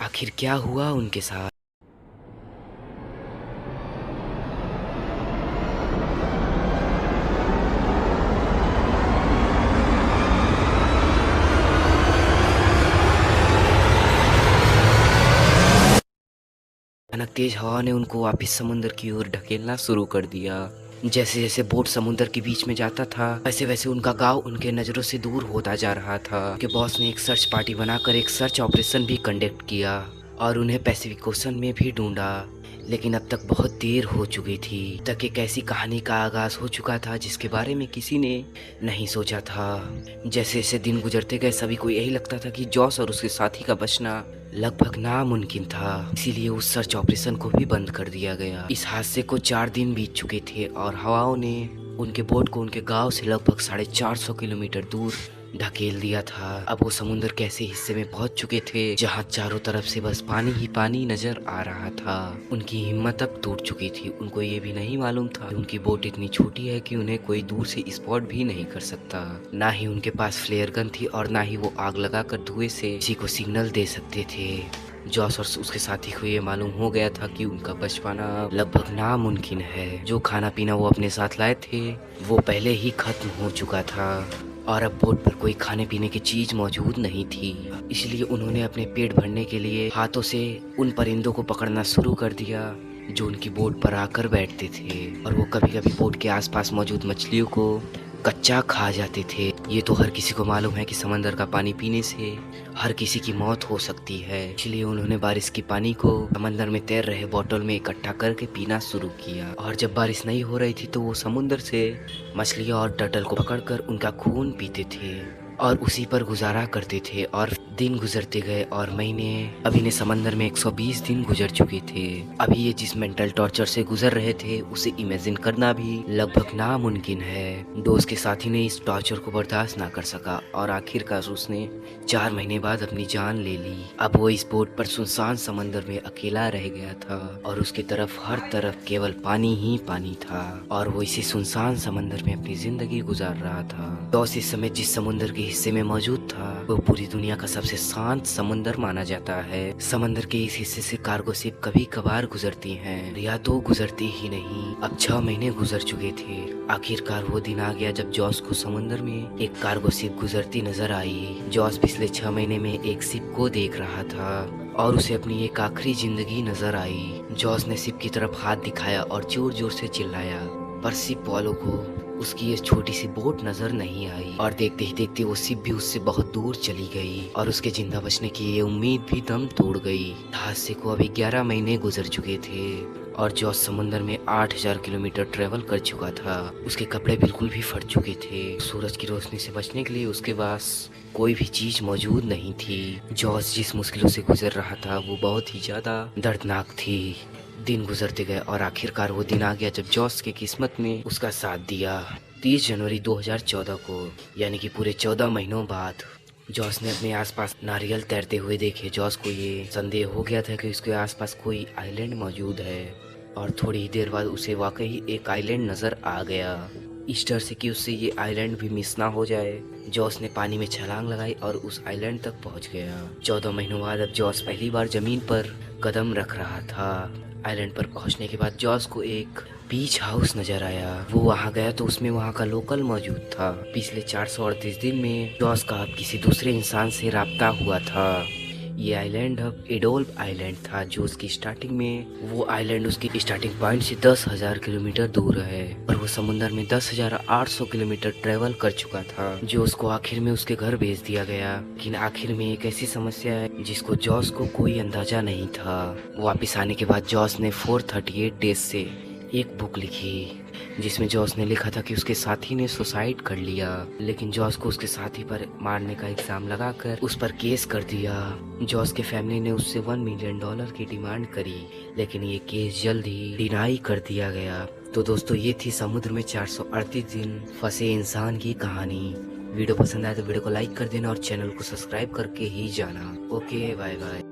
आखिर क्या हुआ उनके साथ। अचानक तेज हवा ने उनको वापस समुद्र की ओर ढकेलना शुरू कर दिया। जैसे जैसे बोट समुद्र के बीच में जाता था वैसे वैसे उनका गांव उनके नजरों से दूर होता जा रहा था। उनके बॉस ने एक सर्च पार्टी बनाकर एक सर्च ऑपरेशन भी कंडक्ट किया और उन्हें पैसिफिक ओशन में भी ढूंढा। लेकिन अब तक बहुत देर हो चुकी थी। तक एक ऐसी कहानी का आगाज हो चुका था जिसके बारे में किसी ने नहीं सोचा था। जैसे जैसे दिन गुजरते गए सभी को यही लगता था कि जॉस और उसके साथी का बचना लगभग नामुमकिन था। इसीलिए उस सर्च ऑपरेशन को भी बंद कर दिया गया। इस हादसे को 4 दिन बीत चुके थे और हवाओं ने उनके बोट को उनके गांव से लगभग 450 किलोमीटर दूर ढकेल दिया था। अब वो समुद्र के ऐसे हिस्से में पहुंच चुके थे जहां चारों तरफ से बस पानी ही पानी नजर आ रहा था। उनकी हिम्मत अब टूट चुकी थी। उनको ये भी नहीं मालूम था उनकी बोट इतनी छोटी है कि उन्हें कोई दूर से स्पॉट भी नहीं कर सकता। ना ही उनके पास फ्लेयर गन थी और ना ही वो आग लगाकर धुएं से किसी को सिग्नल दे सकते थे। जॉस और उसके साथी को ये मालूम हो गया था कि उनका बच पाना लगभग नामुमकिन है। जो खाना पीना वो अपने साथ लाए थे वो पहले ही खत्म हो चुका था और अब बोट पर कोई खाने पीने की चीज मौजूद नहीं थी। इसलिए उन्होंने अपने पेट भरने के लिए हाथों से उन परिंदों को पकड़ना शुरू कर दिया जो उनकी बोट पर आकर बैठते थे और वो कभी कभी बोट के आसपास मौजूद मछलियों को कच्चा खा जाते थे। ये तो हर किसी को मालूम है कि समंदर का पानी पीने से हर किसी की मौत हो सकती है। इसलिए उन्होंने बारिश की पानी को समंदर में तैर रहे बोतल में इकट्ठा करके पीना शुरू किया और जब बारिश नहीं हो रही थी तो वो समुद्र से मछलियाँ और टर्टल को पकड़कर उनका खून पीते थे और उसी पर गुजारा करते थे। और दिन गुजरते गए और महीने। अभी ने समंदर में 120 दिन गुजर चुके थे। अभी ये जिस मेंटल टॉर्चर से गुजर रहे थे उसे इमेजिन करना भी लगभग नामुमकिन है। डोस के साथी ने इस टॉर्चर को बर्दाश्त ना कर सका और आखिरकार उसने 4 महीने बाद अपनी जान ले ली। अब वो इस बोट पर सुनसान समंदर में अकेला रह गया था और उसकी तरफ हर तरफ केवल पानी ही पानी था और वो इसी सुनसान समंदर में अपनी जिंदगी गुजार रहा था। डॉस इस समय जिस समुद्र के हिस्से में मौजूद था वो पूरी दुनिया का सबसे शांत समंदर माना जाता है। समंदर के इस हिस्से से कार्गो शिप कभी कभार गुजरती हैं या तो गुजरती ही नहीं। अब 6 महीने गुजर चुके थे। आखिरकार वो दिन आ गया जब जॉस को समंदर में एक कार्गो शिप गुजरती नजर आई। जॉस पिछले 6 महीने में एक शिप को देख रहा था और उसे अपनी एक आखिरी जिंदगी नजर आई। जॉस ने शिप की तरफ हाथ दिखाया और जोर जोर से चिल्लाया पर शिप वालों को उसकी ये छोटी सी बोट नजर नहीं आई और देखते ही देखते वो शिप भी उससे बहुत दूर चली गई और उसके जिंदा बचने की ये उम्मीद भी दम तोड़ गई। हादसे को अभी 11 महीने गुजर चुके थे और जॉस समुद्र में 8000 किलोमीटर ट्रेवल कर चुका था। उसके कपड़े बिल्कुल भी फट चुके थे। सूरज की रोशनी से बचने के लिए उसके पास कोई भी चीज मौजूद नहीं थी। जॉस जिस मुश्किलों से गुजर रहा था वो बहुत ही ज्यादा दर्दनाक थी। दिन गुजरते गए और आखिरकार वो दिन आ गया जब जॉस की किस्मत ने उसका साथ दिया। 30 जनवरी 2014 को यानी कि पूरे 14 महीनों बाद जॉस ने अपने आसपास नारियल तैरते हुए देखे। जॉस को ये संदेह हो गया था कि उसके आसपास कोई आइलैंड मौजूद है और थोड़ी ही देर बाद उसे वाकई एक आइलैंड नजर आ गया। इस डर से कि उससे ये आइलैंड भी मिस ना हो जाए जॉस ने पानी में छलांग लगाई और उस आइलैंड तक पहुंच गया। 14 महीनों बाद अब जॉस पहली बार जमीन पर कदम रख रहा था। आइलैंड पर पहुंचने के बाद जॉस को एक बीच हाउस नजर आया। वो वहां गया तो उसमें वहां का लोकल मौजूद था। पिछले 438 दिन में जॉस का अब किसी दूसरे इंसान से राब्ता हुआ था। ये आइलैंड अब एडोल्फ आइलैंड था जो उसकी स्टार्टिंग में वो आइलैंड उसकी स्टार्टिंग पॉइंट से 10,000 किलोमीटर दूर है और वो समुद्र में 10,800 किलोमीटर ट्रेवल कर चुका था जो उसको आखिर में उसके घर भेज दिया गया। लेकिन आखिर में एक ऐसी समस्या है जिसको जॉस को कोई अंदाजा नहीं था। वापिस आने के बाद जॉस ने 438 डेज से एक बुक लिखी जिसमें जॉस ने लिखा था कि उसके साथी ने सुसाइड कर लिया। लेकिन जॉस को उसके साथी पर मारने का इल्जाम लगाकर उस पर केस कर दिया। जॉस के फैमिली ने उससे $1 मिलियन की डिमांड करी लेकिन ये केस जल्द ही डिनाई कर दिया गया। तो दोस्तों ये थी समुद्र में 438 दिन फंसे इंसान की कहानी। वीडियो पसंद आए तो वीडियो को लाइक कर देना और चैनल को सब्सक्राइब करके ही जाना। Okay bye bye.